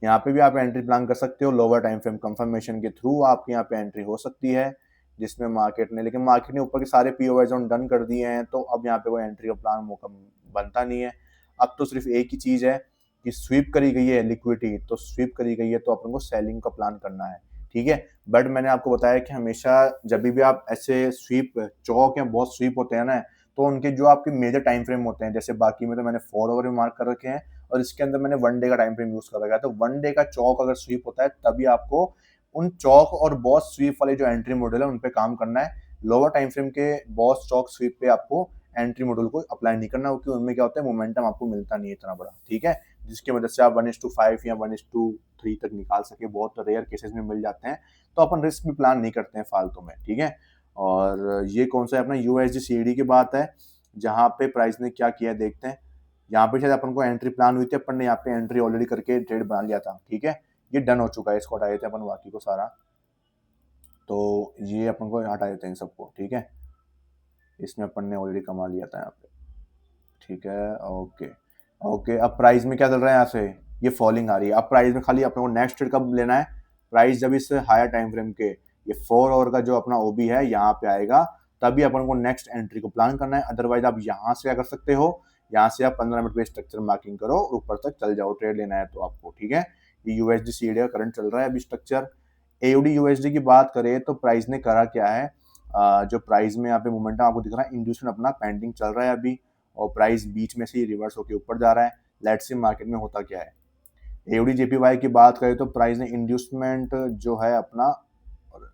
यहाँ पे भी आप एंट्री प्लान कर सकते हो, लोअर टाइम फ्रेम कंफर्मेशन के थ्रू आपकी यहाँ पे एंट्री हो सकती है, जिसमें मार्केट ने, लेकिन मार्केट ने ऊपर के सारे पीओवाई जोन डन कर दिए हैं, तो अब यहाँ पे कोई एंट्री का प्लान मौका बनता नहीं है। अब तो सिर्फ एक ही चीज है कि स्वीप करी गई है लिक्विडिटी, तो स्वीप करी गई है तो अपन को सेलिंग का प्लान करना है। ठीक है, बट मैंने आपको बताया कि हमेशा जब भी आप ऐसे स्वीप चौक या बहुत स्वीप होते हैं ना, तो उनके जो आपके मेजर टाइम फ्रेम होते हैं, जैसे बाकी में तो मैंने 4 ओवर में मार्क कर रखे हैं और इसके अंदर मैंने 1 डे का टाइम फ्रेम यूज कर रखा है। तो 1 डे का चौक अगर स्वीप होता है तभी आपको उन चौक और बॉस स्वीप वाले जो एंट्री मॉडल है उन पे काम करना है। लोअर टाइम फ्रेम के बॉस चौक स्वीप पे आपको एंट्री मॉडल को अप्लाई नहीं करना, क्योंकि उनमें क्या होता है, मोमेंटम आपको मिलता नहीं है इतना बड़ा। ठीक है, जिसकी वजह से आप 1:5 या 1:3 तक निकाल सके, बहुत रेयर केसेस में मिल जाते हैं। तो अपन रिस्क भी प्लान नहीं करते हैं फालतू में। ठीक है, और ये कौन सा है अपना यूएसडी सीडी की बात है, जहां पे प्राइस ने क्या किया देखते हैं। यहाँ पे शायद अपन को एंट्री प्लान हुई थी, अपन ने यहाँ पे एंट्री ऑलरेडी करके ट्रेड बना लिया था। ठीक है, ये डन हो चुका है, इसको हटा देते हैं अपन बाकी को सारा। तो ये अपन को हटा देते हैं सबको। ठीक है, इसमें अपन ने ऑलरेडी कमा लिया था यहाँ पे। ठीक है, ओके ओके। अब प्राइस में क्या चल रहा है, यहाँ से ये फॉलिंग आ रही है। अब प्राइस में खाली अपने को नेक्स्ट ट्रेड कब लेना है, प्राइस जब इससे हायर टाइम फ्रेम के ये 4 ओवर का जो अपना ओबी है यहाँ पे आएगा, तभी अपन को नेक्स्ट एंट्री को प्लान करना है। अदरवाइज आप यहाँ से क्या कर सकते हो, यहाँ से आप 15 मिनट पे स्ट्रक्चर मार्किंग करो और ऊपर तक चल जाओ, ट्रेड लेना है तो आपको। ठीक है, ये यूएसडी सीडी का करंट चल रहा है अभी स्ट्रक्चर। एयूडी यूएसडी की बात करें तो प्राइस ने करा क्या है, जो प्राइस में यहाँ पे मोमेंटम आपको दिख रहा है, इंड्यूसमेंट अपना पेंडिंग चल रहा है अभी, और प्राइस बीच में से ही रिवर्स होकर ऊपर जा रहा है। लेट्स सी मार्केट में होता क्या है। एयूडी जेपीवाई की बात करें तो प्राइस ने इंड्यूसमेंट जो है अपना,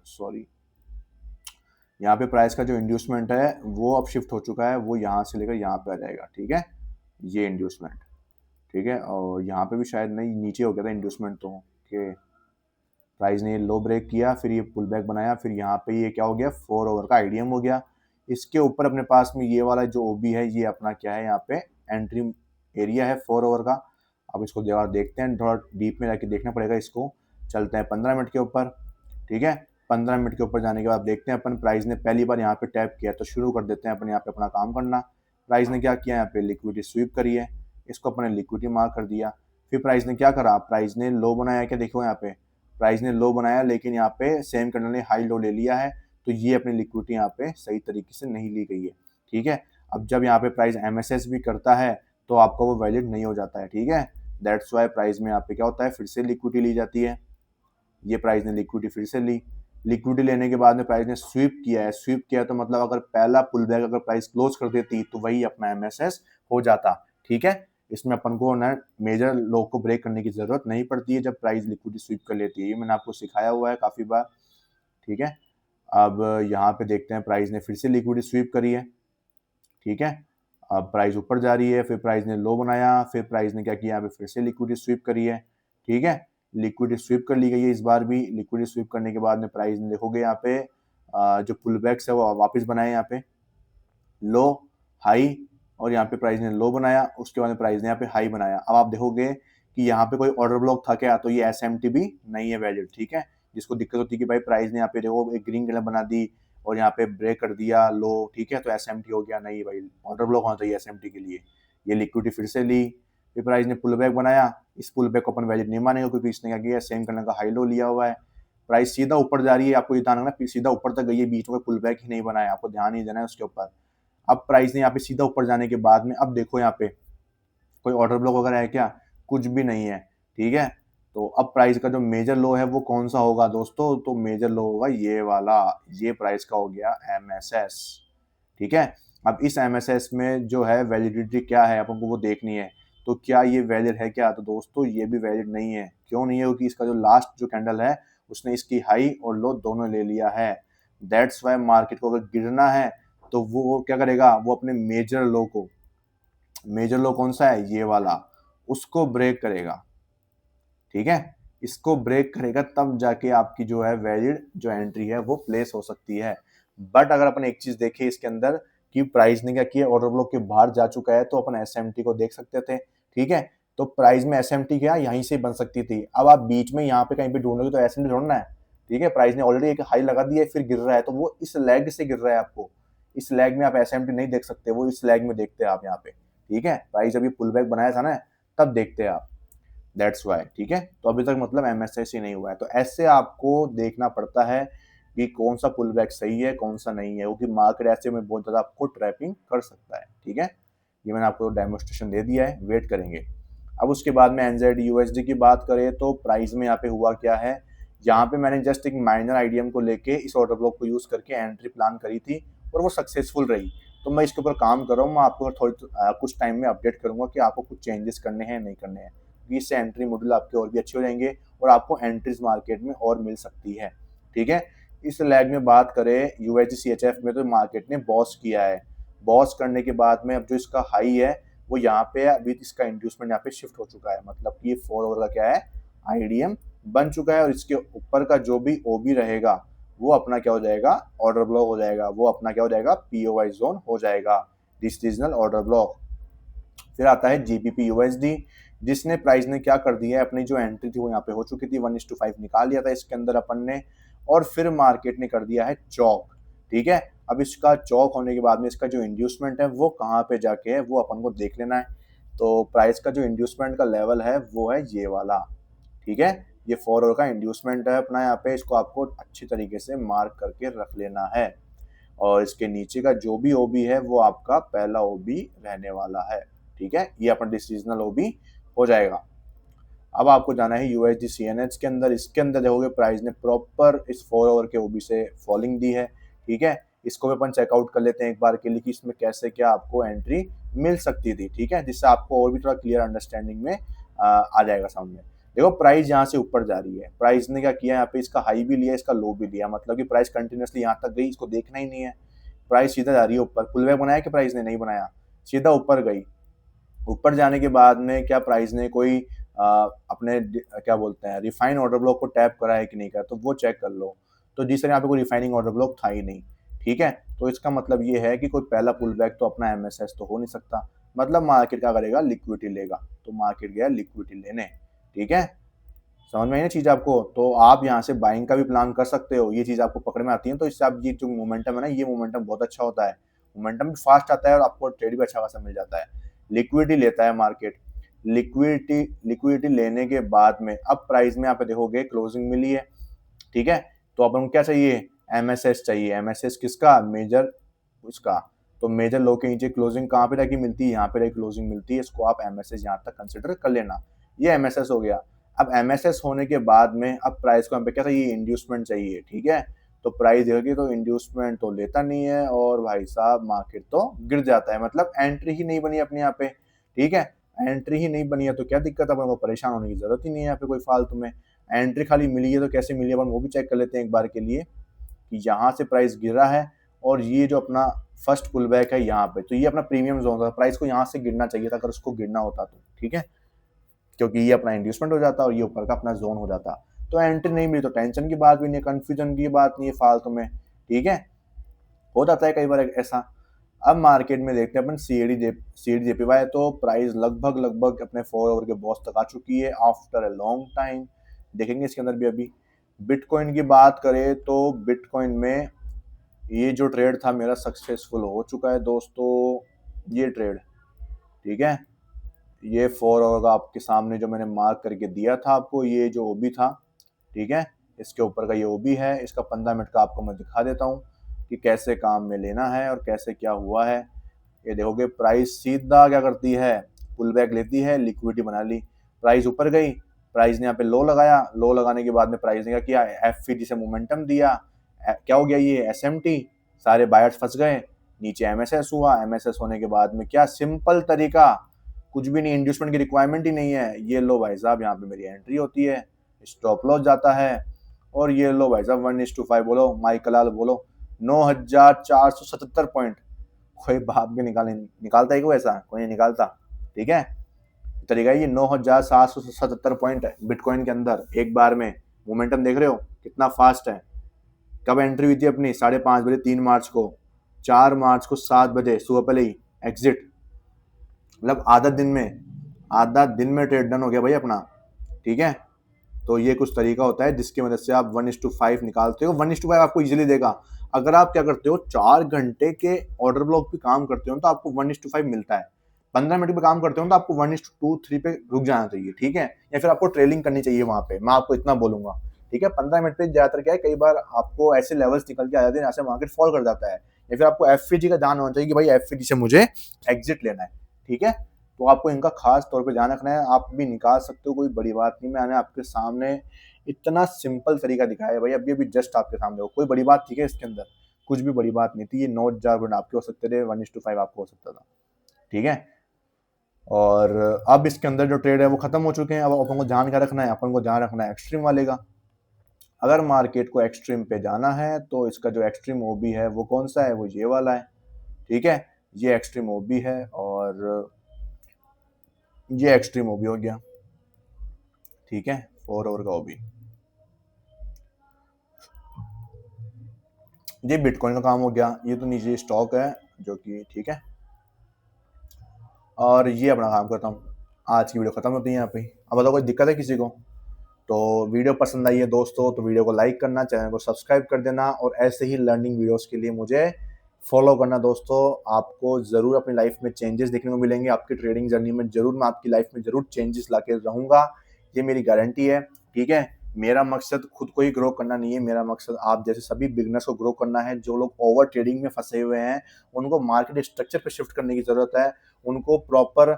सॉरी, यहाँ पे प्राइस का जो इंड्यूसमेंट है वो अब शिफ्ट हो चुका है, वो यहाँ से लेकर यहाँ पे आ जाएगा। ठीक है, ये इंड्यूसमेंट। ठीक है, और यहाँ पे भी शायद नहीं, नीचे हो गया था इंड्यूसमेंट, तो कि प्राइस ने ये लो ब्रेक किया, फिर ये पुल बैक बनाया, फिर यहाँ पे ये क्या हो गया, 4 ओवर का आईडीएम हो गया। इसके ऊपर अपने पास में ये वाला जो ओबी है, ये अपना क्या है, यहाँ पे एंट्री एरिया है 4 ओवर का। अब इसको देखते हैं, थोड़ा डीप में जाके देखना पड़ेगा इसको। चलते हैं 15 मिनट के ऊपर। ठीक है, 15 मिनट के ऊपर जाने के बाद देखते हैं अपन, प्राइस ने पहली बार यहाँ पे टैप किया तो शुरू कर देते हैं अपन यहाँ पे अपना काम करना। प्राइस ने क्या किया, यहाँ पे लिक्विडिटी स्वीप करी है, इसको अपने लिक्विडिटी मार्क कर दिया। फिर प्राइस ने क्या करा, प्राइस ने लो बनाया, क्या देखो यहाँ पे प्राइस ने लो बनाया, लेकिन यहाँ पे सेम कैंडल ने हाई लो ले लिया है, तो ये अपनी लिक्विडिटी यहाँ पे सही तरीके से नहीं ली गई है। ठीक है, अब जब यहाँ पे प्राइस एमएसएस भी करता है तो आपका वो वैलिड नहीं हो जाता है। ठीक है, दैट्स वाई प्राइस में यहाँ पे क्या होता है, फिर से लिक्विडिटी ली जाती है। ये प्राइस ने लिक्विडिटी फिर से ली, लिक्विडिटी लेने के बाद में प्राइस ने स्वीप किया है। स्वीप किया तो मतलब अगर पहला पुल बैक अगर प्राइस क्लोज कर देती तो वही अपना एमएसएस हो जाता। ठीक है, इसमें अपन को ना मेजर लो को ब्रेक करने की जरूरत नहीं पड़ती है जब प्राइस लिक्विडिटी स्वीप कर लेती है, ये मैंने आपको सिखाया हुआ है काफी बार। ठीक है, अब यहाँ पे देखते हैं, प्राइस ने फिर से लिक्विडिटी स्वीप करी है। ठीक है, अब प्राइस ऊपर जा रही है, फिर प्राइस ने लो बनाया, फिर प्राइस ने क्या किया, यहाँ पे फिर से लिक्विडिटी स्वीप करी है। ठीक है, लिक्विडिटी स्वीप कर ली गई है इस बार भी। लिक्विडिटी स्वीप करने के बाद में प्राइस ने देखोगे यहाँ पे जो पुल बैक्स है वो वापस बनाए, यहाँ पे लो हाई, और यहाँ पे प्राइस ने लो बनाया, उसके बाद में प्राइस ने यहाँ पे हाई बनाया। अब आप देखोगे कि यहाँ पे कोई ऑर्डर ब्लॉक था क्या, तो ये एसएमटी भी नहीं है वैलिड। ठीक है, जिसको दिक्कत होती है कि भाई प्राइस ने यहाँ पे देखो एक ग्रीन कलर बना दी और यहाँ पे ब्रेक कर दिया लो, ठीक है, तो एसएमटी हो गया। नहीं भाई, ऑर्डर ब्लॉक होना चाहिए एसएमटी के लिए। ये लिक्विडिटी फिर से ली, फिर प्राइस ने पुल बैक बनाया, इस पुल बैक को अपन वैलिड नहीं मानेंगे क्योंकि इसने क्या किया, सेम कलर का हाई लो लिया हुआ है। प्राइस सीधा ऊपर जा रही है, आपको ये ध्यान रखना, सीधा ऊपर तक गई है, बीच में पुल बैक ही नहीं बनाया, आपको ध्यान ही देना है उसके ऊपर। अब प्राइस ने यहाँ पे सीधा ऊपर जाने के बाद में अब देखो यहाँ पे कोई ऑर्डर ब्लॉक वगैरह है क्या, कुछ भी नहीं है, ठीक है। तो अब प्राइस का जो मेजर लो है वो कौन सा होगा दोस्तों, तो मेजर लो होगा ये वाला, ये प्राइस का हो गया एमएसएस, ठीक है। अब इस एमएसएस में जो है वैलिडिटी क्या है अपन को वो देखनी है। तो क्या ये वैलिड है क्या, तो दोस्तों ये भी वैलिड नहीं है। क्यों नहीं है, क्योंकि इसका जो लास्ट जो कैंडल है उसने इसकी हाई और लो दोनों ले लिया है। दैट्स वाई मार्केट को अगर गिरना है तो वो क्या करेगा, वो अपने मेजर लो को, मेजर लो कौन सा है, ये वाला, उसको ब्रेक करेगा, ठीक है। इसको ब्रेक करेगा तब जाके आपकी जो है वैलिड जो एंट्री है वो प्लेस हो सकती है। बट अगर अपन एक चीज देखें इसके अंदर कि प्राइस ने क्या किया, ऑर्डर ब्लॉक के बाहर जा चुका है, तो अपन एसएमटी को देख सकते थे, ठीक है। तो प्राइस में एसएमटी क्या यहीं से बन सकती थी। अब आप बीच में यहाँ पे कहीं पे ढूंढोगे तो एसएमटी ढूंढना है, ठीक है। प्राइस ने ऑलरेडी एक हाई लगा दिया है, फिर गिर रहा है, तो वो इस लैग से गिर रहा है। आपको इस लैग में आप एसएमटी नहीं देख सकते, वो इस लैग में देखते हैं आप यहाँ पे, ठीक है। प्राइस अभी पुल बैक बनाया था ना, तब देखते हैं आप, दैट्स वाई, ठीक है। तो अभी तक मतलब एमएसएस ही नहीं हुआ है, तो ऐसे आपको देखना पड़ता है कि कौन सा पुल बैक सही है कौन सा नहीं है, क्योंकि मार्केट ऐसे में बहुत ज़्यादा आपको ट्रैपिंग कर सकता है, ठीक है। ये मैंने आपको डेमोस्ट्रेशन दे दिया है, वेट करेंगे। अब उसके बाद में एनजेड यूएसडी की बात करें तो प्राइस में यहाँ पे हुआ क्या है, यहाँ पे मैंने जस्ट एक माइनर आईडीएम को लेके इस ऑर्डर ब्लॉक को यूज करके एंट्री प्लान करी थी और वो सक्सेसफुल रही। तो मैं इसके ऊपर काम कर रहा हूँ, मैं आपको कुछ टाइम में अपडेट करूंगा कि आपको कुछ चेंजेस करने हैं नहीं करने हैं, इससे एंट्री मॉड्यूल आपके और भी अच्छे हो जाएंगे और आपको एंट्रीज मार्केट में और मिल सकती है, ठीक है। इस लैग में बात करें यूएसडी में तो मार्केट ने बॉस किया है, बॉस करने के बाद में अब जो इसका हाई है वो यहाँ पे अभी इसका इंड्यूसमेंट यहाँ पे शिफ्ट हो चुका है, मतलब कि ये 4 ओवर का क्या है, आईडीएम बन चुका है और इसके ऊपर का जो भी ओबी रहेगा वो अपना क्या हो जाएगा, ऑर्डर ब्लॉक हो जाएगा, वो अपना क्या हो जाएगा, पीओवाई जोन हो जाएगा, डिसीजनल ऑर्डर ब्लॉक। फिर आता है जीबीपी यूएसडी, जिसने प्राइस ने क्या कर दिया है, अपनी जो एंट्री थी वो यहाँ पे हो चुकी थी, 1:5 निकाल लिया था इसके अंदर अपन ने, और फिर मार्केट ने कर दिया है चौक, ठीक है। अब इसका चौक होने के बाद में इसका जो इंड्यूसमेंट है वो कहाँ पे जाके है वो अपन को देख लेना है। तो प्राइस का जो इंड्यूसमेंट का लेवल है वो है ये वाला, ठीक है। ये 4 आवर का इंड्यूसमेंट है अपना यहाँ पे, इसको आपको अच्छी तरीके से मार्क करके रख लेना है। और इसके नीचे का जो भी ओबी है वो आपका पहला ओबी रहने वाला है, ठीक है। ये अपना डिसीजनल ओबी हो जाएगा। अब आपको जाना है यूएसडी सीएनएच के अंदर, इसके अंदर देखोगे प्राइस ने प्रॉपर इस 4 ओवर के ओबी से फॉलिंग दी है, ठीक है। इसको भी अपन चेकआउट कर लेते हैं एक बार के लिए कि इसमें कैसे क्या आपको एंट्री मिल सकती थी, ठीक है, जिससे आपको और भी थोड़ा क्लियर अंडरस्टैंडिंग में आ जाएगा समझ में। देखो प्राइस यहाँ से ऊपर जा रही है, प्राइस ने क्या किया यहाँ पे, इसका हाई भी लिया इसका लो भी लिया, मतलब कि प्राइस कंटिन्यूसली यहाँ तक गई, इसको देखना ही नहीं है। प्राइस सीधा जा रही है ऊपर, पुल बैक बनाया कि प्राइस ने नहीं बनाया, सीधा ऊपर गई। ऊपर जाने के बाद में क्या प्राइस ने कोई अपने क्या बोलते हैं रिफाइन ऑर्डर ब्लॉक को टैप करा है कि नहीं करा, तो वो चेक कर लो। तो जिस तरह यहाँ पे कोई रिफाइनिंग ऑर्डर ब्लॉक था ही नहीं, ठीक है। तो इसका मतलब ये है कि कोई पहला पुल बैक तो अपना एमएसएस तो हो नहीं सकता, मतलब मार्केट क्या करेगा, लिक्विडिटी लेगा, तो मार्केट गया लिक्विडिटी लेने, ठीक है। समझ में आई ना चीज आपको, तो आप यहाँ से बाइंग का भी प्लान कर सकते हो, ये चीज आपको पकड़ में आती है, तो इससे आप ये जो मोमेंटम है ना, ये मोमेंटम बहुत अच्छा होता है, मोमेंटम भी फास्ट आता है और आपको ट्रेड भी अच्छा खासा मिल जाता है। लिक्विडिटी लेता है मार्केट, लिक्विडिटी लेने के बाद में अब प्राइस में आप देखोगे क्लोजिंग मिली है, ठीक है। तो अपन को क्या चाहिए, एमएसएस चाहिए, एमएसएस किसका, मेजर उसका। तो मेजर लो के नीचे क्लोजिंग कहाँ पे जाके मिलती है, यहाँ पे जाके क्लोजिंग मिलती है, इसको आप एमएसएस यहाँ तक कंसिडर कर लेना, ये एमएसएस हो गया। अब एमएसएस होने के बाद में अब प्राइस को यहाँ पे क्या चाहिए, इंड्यूसमेंट चाहिए, ठीक है। तो प्राइस देखोगे तो इंड्यूसमेंट तो लेता नहीं है और भाई साहब मार्केट तो गिर जाता है, मतलब एंट्री ही नहीं बनी अपने यहाँ पे, ठीक है। एंट्री ही नहीं बनी है तो क्या दिक्कत है, अपन को परेशान होने की जरूरत ही नहीं है यहाँ पे कोई फालतू में। एंट्री खाली मिली है तो कैसे मिली है अपन वो भी चेक कर लेते हैं एक बार के लिए, कि यहाँ से प्राइस गिरा है और ये जो अपना फर्स्ट पुल बैक है यहाँ पे, तो ये अपना प्रीमियम जोन था, प्राइस को यहाँ से गिरना चाहिए था अगर उसको गिरना होता तो, ठीक है, क्योंकि ये अपना इंड्यूसमेंट हो जाता और ये ऊपर का अपना जोन हो जाता। तो एंट्री नहीं मिली तो टेंशन की बात भी नहीं, कंफ्यूजन की बात नहीं है फालतू में, ठीक है, हो जाता है कई बार ऐसा। अब मार्केट में देखते हैं अपन सीडी जेपीवाई, तो प्राइस लगभग अपने 4 ओवर के बॉस तक आ चुकी है आफ्टर अ लॉन्ग टाइम, देखेंगे इसके अंदर भी अभी। बिटकॉइन की बात करें तो बिटकॉइन में ये जो ट्रेड था मेरा सक्सेसफुल हो चुका है दोस्तों। ये ट्रेड, ठीक है, ये 4 आवर का आपके सामने जो मैंने मार्क करके दिया था आपको, ये जो ओबी था, ठीक है, इसके ऊपर का ये ओबी है। इसका 15 मिनट का आपको मैं दिखा देता हूँ कि कैसे काम में लेना है और कैसे क्या हुआ है। ये देखोगे प्राइस सीधा क्या करती है, पुल बैक लेती है, लिक्विडिटी बना ली, प्राइस ऊपर गई, प्राइस ने यहाँ पे लो लगाया, लो लगाने के बाद में प्राइस ने क्या किया, एफ से मोमेंटम दिया, क्या हो गया ये एसएमटी, सारे बायर्स फंस गए, नीचे एमएसएस हुआ, एमएसएस होने के बाद में क्या सिंपल तरीका, कुछ भी नहीं, इंड्यूसमेंट की रिक्वायरमेंट ही नहीं है। ये लो भाई साहब, यहाँ पे मेरी एंट्री होती है, स्टॉप लॉस जाता है, और ये लो भाई साहब 1:5 बोलो, माइकलाल बोलो, 9477 पॉइंट। कोई बाप के निकालता है, कोई ऐसा कोई नहीं निकालता, ठीक है। तरीका ये 9777 पॉइंट है बिटकॉइन के अंदर एक बार में। मोमेंटम देख रहे हो कितना फास्ट है। कब एंट्री हुई थी अपनी, 5:30 बजे 3 मार्च को, 4 मार्च को 7 बजे सुबह पहले ही एग्जिट, मतलब आधा दिन में ट्रेड डन हो गया भाई अपना, ठीक है। तो ये कुछ तरीका होता है जिसकी मदद से आप 1:5 निकालते हो। 1:5 आपको इजीली देगा। अगर आप क्या करते हो, 4 घंटे के ऑर्डर ब्लॉक पे काम करते हो तो आपको 1:5 मिलता है। 15 मिनट पे काम करते हो तो आपको 1:2-3 पे रुक जाना चाहिए, ठीक है, या फिर आपको ट्रेलिंग करनी चाहिए वहां पे, मैं आपको इतना बोलूंगा, ठीक है। 15 मिनट पे ज्यादातर क्या है, कई बार आपको ऐसे लेवल्स निकल के आ जाते हैं जहाँ से मार्केट फॉल कर जाता है, या फिर आपको एफईजी का ध्यान होना चाहिए कि भाई एफईजी से मुझे एग्जिट लेना है, ठीक है। तो आपको इनका खास तौर पे ध्यान रखना है। आप भी निकाल सकते हो, कोई बड़ी बात नहीं। मैंने आपके सामने इतना सिंपल तरीका दिखाया है भाई, अभी अभी जस्ट आपके सामने हो, कोई बड़ी बात थी क्या इसके अंदर, कुछ भी बड़ी बात नहीं थी। ये 9,000 आपके हो सकते थे, 1:5 आपको हो सकता था, ठीक है। और अब इसके अंदर जो ट्रेड है वो खत्म हो चुके हैं। अब अपन को ध्यान क्या रखना है, अपन को ध्यान रखना है एक्सट्रीम वाले का। अगर मार्केट को एक्सट्रीम पे जाना है तो इसका जो एक्सट्रीम ओबी है वो कौन सा है, वो ये वाला है, ठीक है। ये एक्सट्रीम ओबी है और ये एक्सट्रीम ओबी हो गया, ठीक है, 4 आवर का ओबी। ये बिटकॉइन का काम हो गया। ये तो नीचे स्टॉक है जो कि ठीक है, और ये अपना काम करता हूँ। आज की वीडियो खत्म होती है यहाँ पे। अब बताओ कोई दिक्कत है किसी को? तो वीडियो पसंद आई है दोस्तों तो वीडियो को लाइक करना, चैनल को सब्सक्राइब कर देना, और ऐसे ही लर्निंग वीडियोस के लिए मुझे फॉलो करना दोस्तों। आपको ज़रूर अपनी लाइफ में चेंजेस देखने को मिलेंगे। आपकी ट्रेडिंग जर्नी में ज़रूर, मैं आपकी लाइफ में ज़रूर चेंजेस ला के रहूँगा, ये मेरी गारंटी है, ठीक है। मेरा मकसद खुद को ही ग्रो करना नहीं है, मेरा मकसद आप जैसे सभी बिगनर्स को ग्रो करना है। जो लोग ओवर ट्रेडिंग में फंसे हुए हैं उनको मार्केट स्ट्रक्चर पे शिफ्ट करने की ज़रूरत है, उनको प्रॉपर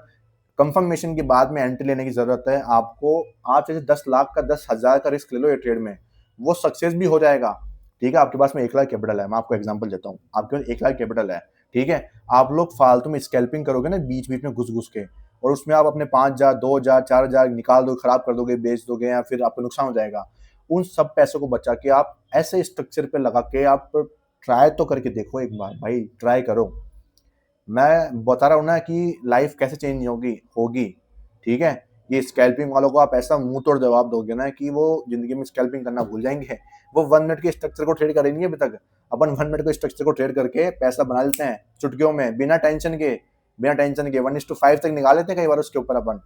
कंफर्मेशन के बाद में एंट्री लेने की जरूरत है। आपको, आप जैसे 10 लाख का 10,000 का रिस्क ले लो ये ट्रेड में, वो सक्सेस भी हो जाएगा, ठीक है। आपके पास में 1 लाख कैपिटल है, मैं आपको एग्जांपल देता हूँ, आपके पास 1 लाख कैपिटल है, ठीक है। आप लोग फालतू में स्कैल्पिंग करोगे ना बीच बीच में घुस घुस के, और उसमें आप अपने 5,000, 2,000, 4,000 निकाल दो, खराब कर दोगे, बेच दोगे, या फिर आपको नुकसान हो जाएगा। उन सब पैसों को बचा के आप ऐसे स्ट्रक्चर पे लगा के आप ट्राई तो करके देखो एक बार भाई, ट्राई करो। मैं बता रहा हूँ ना कि लाइफ कैसे चेंज होगी, ठीक है। ये स्कैल्पिंग वालों को आप ऐसा मुंह तोड़ जवाब दोगे ना कि वो जिंदगी में स्कैल्पिंग करना भूल जाएंगे। वो 1 मिनट के स्ट्रक्चर को ट्रेड करेंगे अभी तक। अपन 1 मिनट के स्ट्रक्चर को ट्रेड करके पैसा बना लेते हैं चुटकियों में, बिना टेंशन के 1:5 तक निकाल लेते हैं कई बार उसके ऊपर अपन।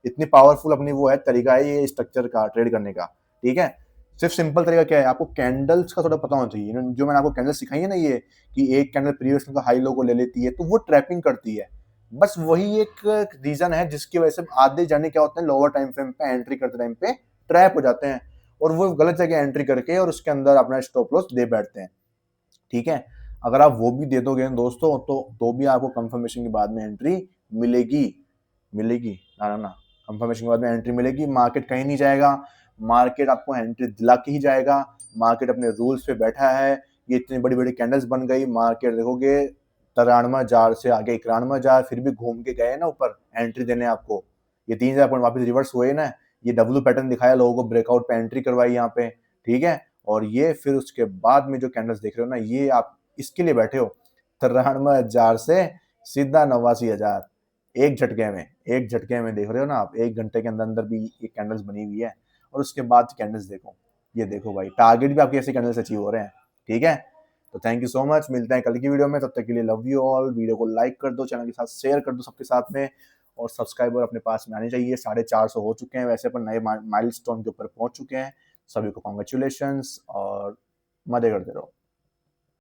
इतनी पावरफुल अपनी वो है, तरीका है ये स्ट्रक्चर का ट्रेड करने का, ठीक है। सिर्फ सिंपल तरीका क्या है, आपको कैंडल्स का थोड़ा पता होना चाहिए। जो मैंने आपको कैंडल सिखाई है ना, ये कि एक कैंडल प्रीवियस का हाई लो को ले लेती है तो वो ट्रैपिंग करती है। बस वही एक रीजन है जिसकी वजह से आधे जाने क्या होते हैं, लोअर टाइम फ्रेम पे एंट्री करते टाइम पे ट्रैप हो जाते हैं, और वो गलत जगह एंट्री करके और उसके अंदर अपना स्टॉप लॉस दे बैठते हैं, ठीक है। अगर आप वो भी दे दोगे दोस्तों तो भी आपको कंफर्मेशन के बाद में एंट्री मिलेगी, ना कंफर्मेशन के बाद में एंट्री मिलेगी। मार्केट कहीं नहीं जाएगा, मार्केट आपको एंट्री दिला के ही जाएगा। मार्केट अपने रूल्स पे बैठा है। ये इतनी बड़ी बड़ी कैंडल्स बन गई, मार्केट देखोगे 93,000 से आगे 91,000, फिर भी घूम के गए ना ऊपर एंट्री देने आपको। ये 3,000 पॉइंट वापस रिवर्स हुए ना, ये डब्ल्यू पैटर्न दिखाया लोगों को, ब्रेकआउट पे एंट्री करवाई यहाँ पे, ठीक है। और ये फिर उसके बाद में जो कैंडल्स देख रहे हो ना, ये आप इसके लिए बैठे हो 93,000 से सीधा 89,000, एक झटके में देख रहे हो ना आप। 1 घंटे के अंदर अंदर भी ये कैंडल्स बनी हुई है, और उसके बाद कैंडल्स देखो, ये देखो भाई, टारगेट भी आपके ऐसे कैंडल्स अचीव हो रहे हैं, ठीक है। तो थैंक यू सो मच, मिलते हैं कल की वीडियो में, तब तक के लिए लव यू ऑल। वीडियो को लाइक कर दो, चैनल के साथ शेयर कर दो सबके साथ में, और सब्सक्राइबर अपने पास में आने चाहिए। 450 हो चुके हैं, वैसे पर नए माइलस्टोन के ऊपर पहुंच चुके हैं, सभी को कॉन्ग्रेचुलेशंस और मजे करते रहो।